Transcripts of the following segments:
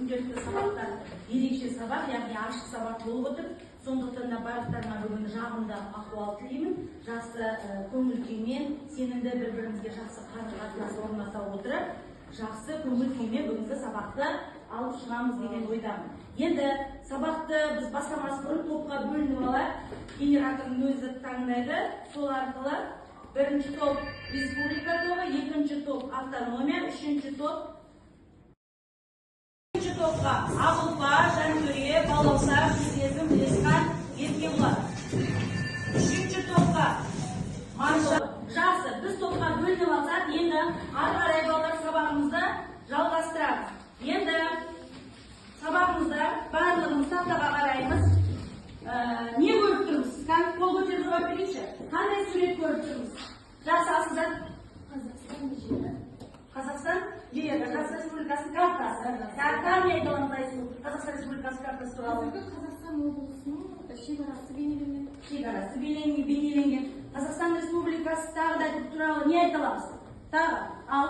күнделікті сабақтар ерекше сабақ, яғни ашық сабақ болып отыр. Сондықтан да барлықтарына бүгін жағымды ахуал тілеймін. Жақсы көңіл күймен, сенімді бір-бірімізге жақсы қарым-қатынас орната отырып, жақсы көңіл күймен бүгінгі сабақты алып шығамыз деген ойдамын. Енді сабақты біз бастамас бұрын топқа бөлініп алайық. Генератордың өзі таңдайды. Сол арқылы бірінші топ республика тобы, екінші топ автономия, үшінші топ топқа Ақұлпа, Жантөре, Балауса, Сезім, Білесқан, Еркебұлан. Үшінші топқа Марша. Жақсы, біз топқа бөлініп алсақ, енді ары қарай балалар сабағымызды жалғастырамыз. Енді сабағымызда барлығымыз тақтаға қараймыз. Не көріп тұрмыз? Қол көтеріп жауап берейікші. Қандай сурет көріп тұрмыз? Жақсы, асыздар. Қазақстан жері, Қазақстан Республикасының картасы. Картаны айтыландайсың. Қазақстан Республикасының картасы туралы. Қазақстан облысының шекарасы бейнеленген. Шекарасы бейнеленген. Қазақстан Республикасы тағы да туралы не айтыламыз? Тағы, ал.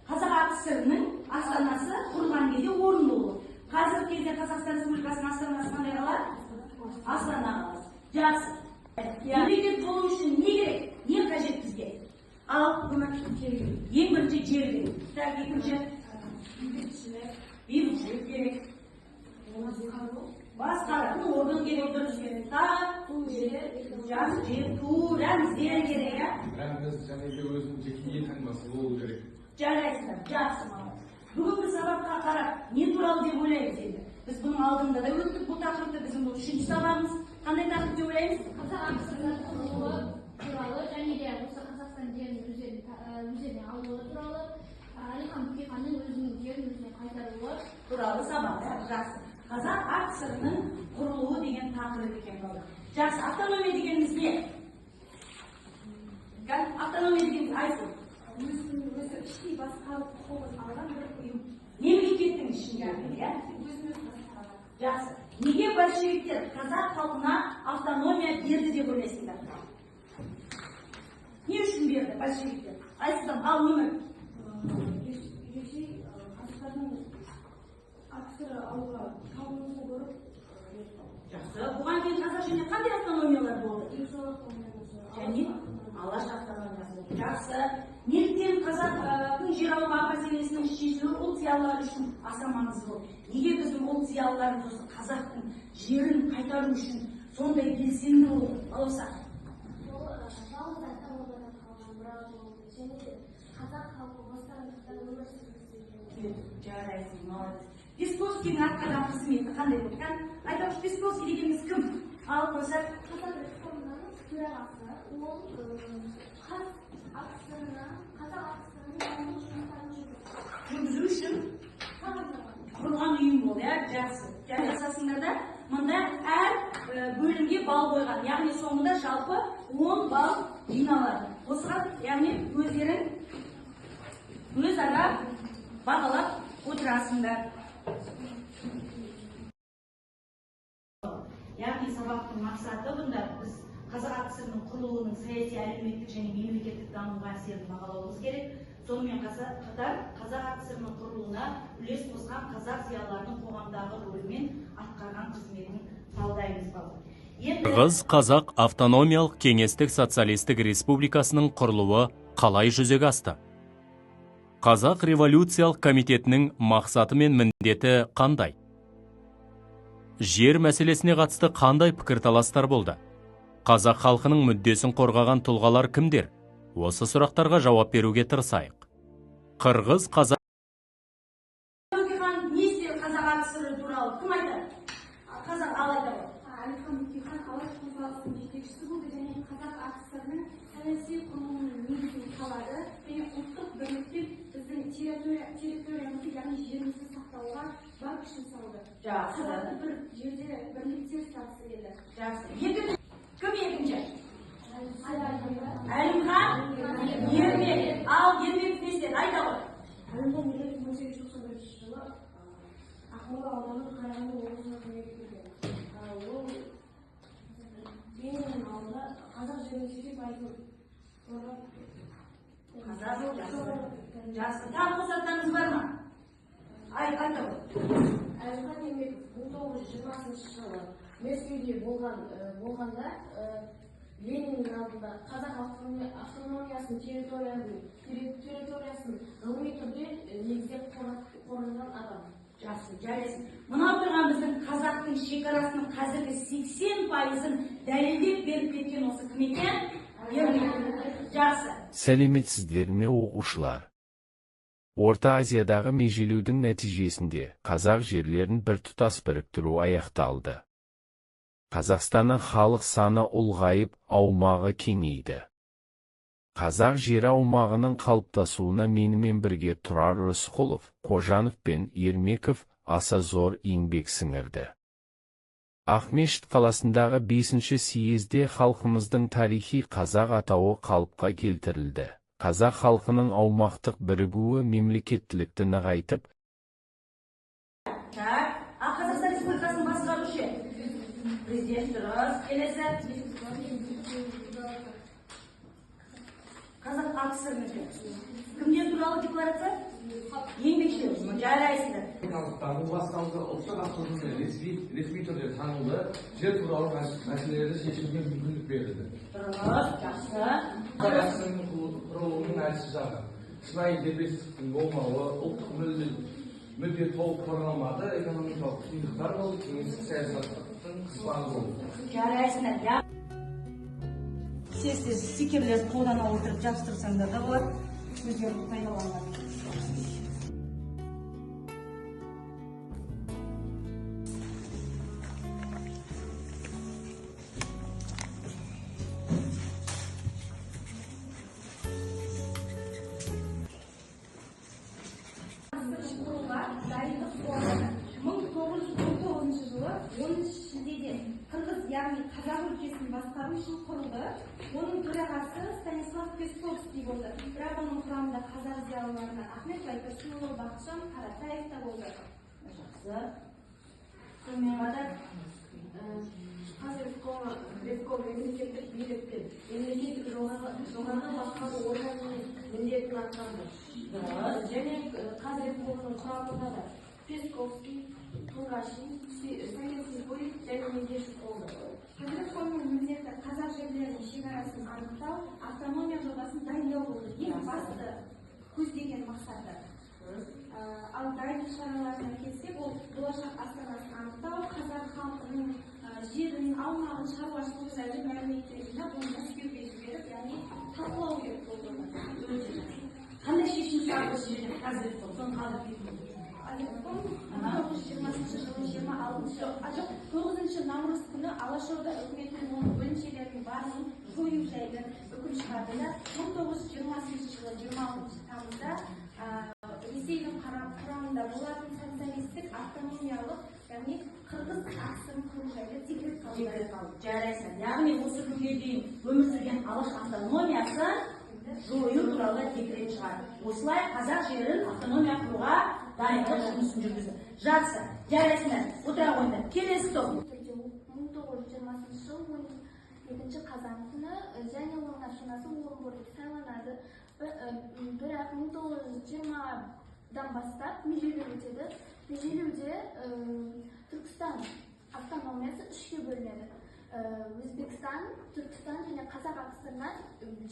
Қазақ АКСР-ның астанасы құрылған кезде орын болу. Қазіргі кезде Қазақстан Республикасының астанасы қандай қала? Астана қаласы. Жақсы. Мемлекет болу үшін не керек? Не қажет бізге? Ал, ең бірінші жер керек. Так, екінші бейбітшілік керек. Басқаратын орган керек, дұрыс керек. Тағы жер, ту, рәміздер керек. Рәміз және де өзінің жеке таңбасы болу керек. Жарайсыздар, жақсы маған. Бүгінгі сабаққа қарап, не туралы деп ойлаймыз енді? Біз бұның алдында да өттік, бұл тақырыпты біздің бұл үшінші сабағымыз. Қандай тақырып деп ойлаймыз? Қазақ АКСР-ның құрылуы туралы және де осы Қазақстан жерінің өздеріне алуы туралы, Әлихан Бөкейханның өзінің жерін өзіне қайтаруы туралы сабақ. Жақсы. Қазақ АКСР-ның құрылуы деген тақырып екен болды. Жақсы, автономия дегеніміз не? Автономия дегеніміз айтсын. өзі іштей басқарып құқығын алған бір ұйым. Мемлекеттің ішінде, иә? Жақсы. Неге большевиктер қазақ халқына автономия берді деп ойлайсыңдар? Не үшін берді большевиктер? Айтсыздар, ал өмір. Ресей қазақтардың АКСР алуға талпынысын көріп. Жақсы. Бұған дейін қазақ жерінде қандай автономиялар болды? Және алаш автономиясы болды. Жақсы. Неліктен қазақтың жер алу мәселесінің шешілуі ұлт зиялылары үшін аса маңызды болды? Неге біздің ұлт зиялыларымыз осы қазақтың жерін қайтару үшін сондай белсенді болды? Балауса. Жалғыз ата-бабадан қалған мұра болды. Және де қазақ халқы бостандықта өмір сүргісі. Жарайсың, молодец. Песковскийдің атқарған қызметі қандай болды? Айтамыз, Песковский дегеніміз кім? Ал қоса Қазақ Республикасының төрағасы, ол қазақ АКСР-ның жүргізу үшін құрылған ұйым болды, иә? Жақсы. Жасасыңдар да, мұнда әр бөлімге бал қойған, яғни соңында жалпы 10 бал жиналады. Осыған, яғни өздерің өзара бағалап отырасыңдар. Яғни сабақтың мақсаты бұнда біз Қазақ АКСР-ның құрылуының саяси, әлеуметтік және мемлекеттік дамуға әсерін бағалауымыз керек. Сонымен қатар Қазақ АКСР-ның құрылуына үлес қосқан қазақ зиялыларының қоғамдағы рөлі мен атқарған қызметін талдаймыз. Қырғыз Қазақ автономиялық кеңестік социалистік республикасының құрылуы қалай жүзеге асты? Қазақ революциялық комитетінің мақсаты мен міндеті қандай? Жер мәселесіне қатысты қандай пікірталастар болды? Қазақ халқының мүддесін қорғаған тұлғалар кімдер? Осы сұрақтарға жауап беруге тырысайық. Қырғыз Қазақ Бөкейхан не істеді Қазақ АКСР туралы? Кім айтады? Қазақ ал айтады. Әлихан Бөкейхан алаш қозғалысының жетекшісі болды және Қазақ АКСР-ның саяси құрылымының негізін қалады және ұлттық бірлікпен біздің территориямызды, яғни жерімізді сақтауға бар күшін салды. Қазақты бір жерде бірлікте ұстағысы келді. Жақсы. Кім екінші? Әлімхан Ермек. Ал Ермек не істеді? Айта ғой. Әлімхан Ермек 1891 жылы Ақмола ауданы Қарағанды облысына қызмет еткен. Ол Лениннің алдында қазақ жерінің 80%-ін қорғап Қазақ Жақсы. Тағы қосатыныңыз бар ма? Айта ғой. Әлихан Еңбеков 1920 жылы Мәскеуде болғанда Лениннің алдында қазақ автономиясының территориясын ғылыми түрде негіздеп қорғаған адам. Жақсы, жарайсың. Мынау тұрған біздің қазақтың шекарасының қазіргі 80%-ын дәлелдеп беріп кеткен осы кім екен? Жақсы. Сәлеметсіздер ме оқушылар? Орта Азиядағы межелеудің нәтижесінде қазақ жерлерін біртұтас біріктіру аяқталды. Қазақстанның халық саны ұлғайып, аумағы кеңейді. Қазақ жері аумағының қалыптасуына менімен бірге Тұрар Рысқұлов, Қожанов пен Ермеков аса зор еңбек сіңірді. Ақмешіт қаласындағы 5-ші съезде халқымыздың тарихи қазақ атауы қалыпқа келтірілді. Қазақ халқының аумақтық бірігуі мемлекеттілікті нығайтып, Қазақстан Республикасының басқарушы президент дұрыс, келесі Қазақ АКСР кімдер туралы декларация? Еңбекшілер, жарайсыздар. Халықтардың басталды ұлттық автономия ресми түрде танылды, жер туралы мәселелерді шешуге мүмкіндік берді. Дұрыс, жақсы. Қазақстанның құрылуының әлсіз жағы. Шынайы дербестіктің болмауы, ұлттық мүдде толық қорғалмады, экономикалық қиындықтар болды, кеңестік саясаттың қысқаны болды. Жарайсыңдар. Сіз стикерлерді қолдана отырып жабыстырсаңдар да болады. Өздеріңіз пайдаланған. Дайындық қоры 1919 жылы 10 шілдеде Қырғыз, яғни қазақ өлкесін басқару үшін құрылды. Оның төрағасы Станислав Песковский болды. Бірақ оның құрамында қазақ зиялыларынан Ахмет Байтұрсынұлы, Бақытжан Қаратаев та болды. Жақсы. Сонымен қатар Песков мемлекеттік билік пен мемлекеттік жоғарғы басқару органының міндетін атқарды. Және Қазревкомның құрамында да Песковский, Турашин, Совет Сибой және Мендешев болды. Қазревкомның міндеті қазақ жерлерінің шекарасын анықтау, автономия жобасын дайындау болды. Ең басты көздеген мақсаты. Ал дайындық шараларына келсек, ол болашақ астанасын анықтау, қазақ халқының жерінің аумағын шаруашылық жайлы мәліметтерін жинап, оны Мәскеуге жіберіп, яғни талқылау керек болды. Қандай шешім шығарды жерде қазір соны қалдырып кетті? 1920 жылы 9 наурыз күні Алашорда үкіметінің оның бөлімшелерінің барлығын жою жайлы үкім шығарды да 1920 жылы 26 тамызда Ресейдің құрамында болатын социалистік автономиялық, яғни Қырғыз АКСР-ын құру жайлы декрет қабылданды. Жарайсың. Яғни осы күнге дейін өмір сүрген алаш автономиясын жою туралы декрет шығарды. Осылай қазақ жерін автономия құруға дайындық жұмысын жүргізді. Жақсы. Жарайсыңдар. Отыра қойыңдар. Келесі топ. 1920 жыл 12 қазан күні және оның астанасы Орынбор сайланады. Бірақ 1920-дан бастап межелеу өтеді. Межелеуде Түркістан автономиясы үшке бөлінеді. Өзбекстан, Түркістан және Қазақ АКСР-на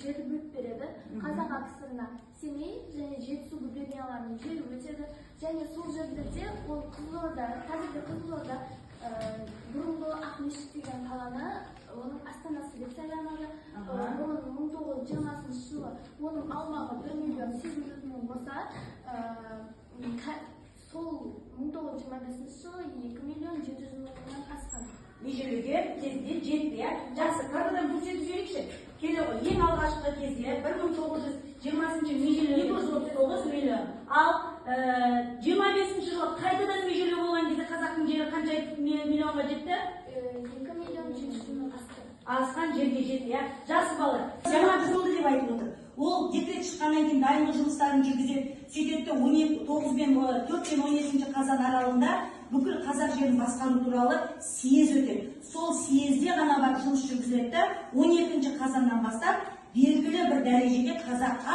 жерді бөліп береді. Қазақ АКСР-на Семей және Жетісу губернияларының жері өтеді. Және сол жерлерде ол Қызылорда, қазіргі Қызылорда бұрынғы Ақмешіт деген қаланы оның астанасы деп сайланады. Бұрын 1920 жылы оның аумағы 1.800.000 болса, сол 1925 жылы 2.700.000-нан асқан. Межелеуге кезде жетті. Жақсы, картадан көрсетіп жіберейікші. Келе ғой, ең алғашқы кезде 1920 межелеу 239 миллион. Ал 25 жылы қайтадан межелеу болған кезде қазақтың жері қанша миллионға жетті? 2.700.000 асты. Асқан жерге жетті. Жақсы балалар. Жаңа біз болды деп айтып отыр. Ол декрет шыққаннан кейін дайындық жұмыстарын жүргізеді. Сөйтеді 4 пен 12 қазан аралығында бүкіл қазақ жерін басқару туралы съез өтеді. Сол съезде ғана бар жұмыс жүргізіледі. 12 қазаннан бастап белгілі бір дәрежеде қазаққа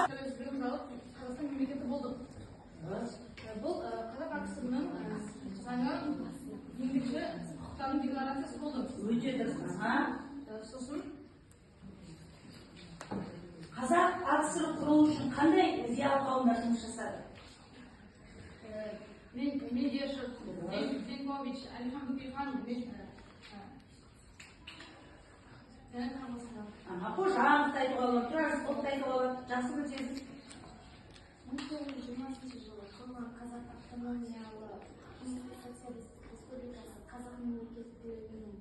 Қазақстан мемлекеті болдық. Бұл қазақ аксының жаңа еңбекші құқықтардың декларациясы болды. Өте дұрыс. Сосын Қазақ АКСР құру үшін қандай зиялы қауымдар жұмыс жасады? Медешев, Бекович, Алихан Бекхан, Қожановты айтуға болады, Тұрарысқұловты айтуға болады. Жақсы білсеңіз. 1920 жылы құрылған қазақ автономиялы социалистік республикасы қазақ мемлекеттілігінің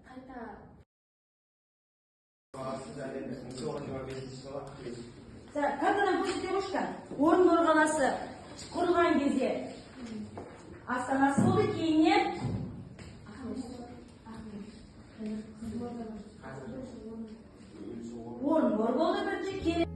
қайта Картадан көрсете қойшы. Орынбор қаласы құрылған кезде астанасы болды, кейіннен Орынбор болды, бірінші кейін